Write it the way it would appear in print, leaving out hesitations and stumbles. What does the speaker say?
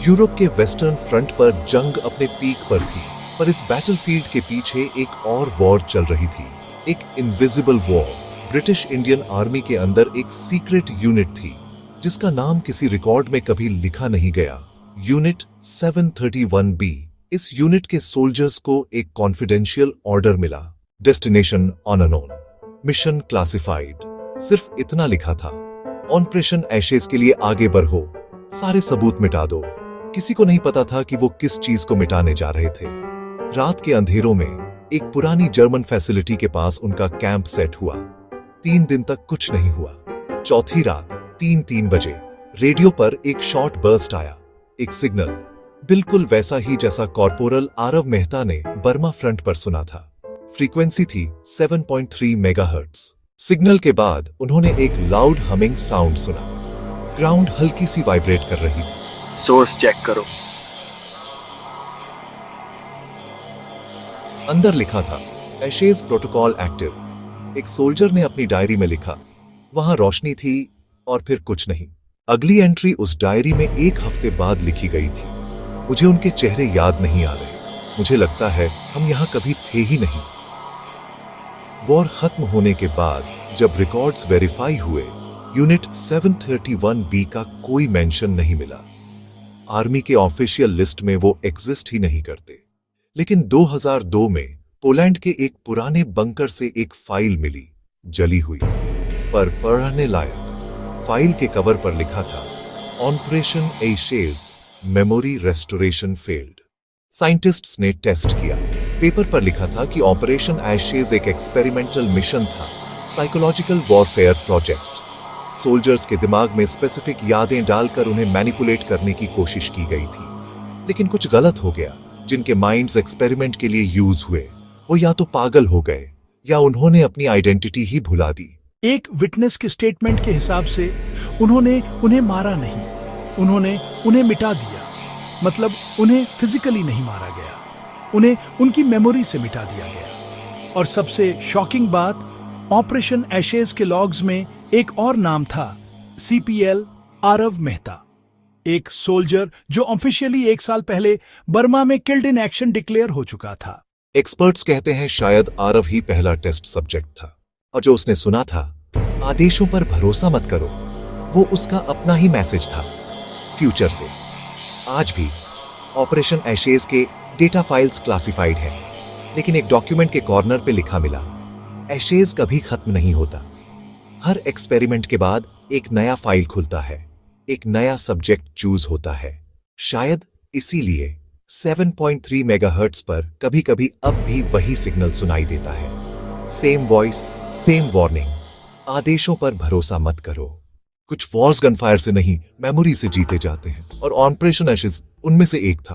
Europe के western front पर जंग अपने पीक पर थी, पर इस बैटलफील्ड के पीछे एक और वॉर चल रही थी, एक invisible war. British Indian army के अंदर एक सीक्रेट यूनिट थी जिसका नाम किसी रिकॉर्ड में कभी लिखा नहीं गया, यूनिट 731B। इस यूनिट के सोल्जर्स को एक कॉन्फिडेंशियल ऑर्डर मिला, डेस्टिनेशन अननोन, मिशन क्लासिफाइड। सिर्फ इतना लिखा था, ऑपरेशन एशेज के लिए आगे बढ़ो, सारे सबूत मिटा दो। किसी को नहीं पता था कि वो किस चीज को मिटाने जा रहे थे। रात के अंधेरों में एक पुरानी जर्मन फैसिलिटी के पास उनका कैंप सेट हुआ। 3 दिन तक कुछ नहीं हुआ। चौथी रात 3 बजे रेडियो पर एक शॉर्ट बर्स्ट आया, एक सिग्नल, बिल्कुल वैसा ही जैसा कॉर्पोरल आरव मेहता ने बर्मा फ्रंट पर सुना था। फ्रीक्वेंसी थी 7.3 मेगाहर्ट्ज। सिग्नल के बाद उन्होंने एक लाउड हमिंग साउंड सुना। ग्राउंड हल्की सी वाइब्रेट कर रही थी। सोर्स चेक करो। अंदर लिखा था, एशेज प्रोटोकॉल एक्टिव। एक सोल्जर ने अपनी डायरी में लिखा। वहां रोशनी थी और फिर कुछ नहीं। अगली एंट्री उस डायरी में 1 हफ्ते बाद लिखी गई थी। मुझे उनके चेहरे याद नहीं आ रहे। मुझे लगता है हम यहां कभी थे ही नहीं। वॉर खत्म होने के बाद जब रिकॉर्ड्स वेरीफाई हुए, यूनिट 731B का कोई मेंशन नहीं मिला। आर्मी के ऑफिशियल लिस्ट में वो एग्जिस्ट ही नहीं करते। लेकिन 2002 में पोलैंड के एक पुराने बंकर से एक फाइल मिली, जली हुई पर पढ़ने लायक। फाइल के कवर पर लिखा था, operation Ashes memory restoration failed. Scientists ने टेस्ट किया। पेपर पर लिखा था कि ऑपरेशन एशेज एक एक्सपेरिमेंटल मिशन था, साइकोलॉजिकल वॉरफेयर प्रोजेक्ट। सोल्जर्स के दिमाग में स्पेसिफिक यादें डालकर उन्हें मैनिपुलेट करने की कोशिश की गई थी। लेकिन कुछ गलत हो गया। जिनके माइंड्स एक्सपेरिमेंट के लिए यूज हुए वो या तो पागल हो गए या उन्होंने अपनी आइडेंटिटी ही भुला दी। एक विटनेस के स्टेटमेंट के हिसाब से उन्होंने उन्हें मारा नहीं, उन्होंने उन्हें मिटा दिया। मतलब उन्हें फिजिकली नहीं मारा गया, उन्हें उनकी मेमोरी से मिटा दिया गया। और सबसे शॉकिंग बात, ऑपरेशन एशेज के लॉग्स में एक और नाम था, CPL आरव मेहता, एक सोल्जर जो ऑफिशियली 1 साल पहले बर्मा में किल्ड इन एक्शन डिक्लेयर हो चुका था। एक्सपर्ट्स कहते हैं शायद आरव ही पहला टेस्ट सब्जेक्ट था, और जो उसने सुना था, आदेशों पर भरोसा मत करो, वो उसका अपना ही मैसेज था फ्यूचर से। आज भी ऑपरेशन एशेज के डेटा फाइल्स क्लासिफाइड हैं, लेकिन एक डॉक्यूमेंट के कॉर्नर पे लिखा मिला, एशेज कभी खत्म नहीं होता। हर एक्सपेरिमेंट के बाद एक नया फाइल खुलता है, एक नया सब्जेक्ट चूज होता है। शायद इसीलिए 7.3 मेगाहर्ट्ज पर कभी-कभी अब भी वही सिग्नल सुनाई देता है। Same voice, same warning. आदेशों पर भरोसा मत करो। कुछ वॉर्स गनफायर से नहीं, मेमोरी से जीते जाते हैं, और ऑपरेशन एशेज उनमें से एक था।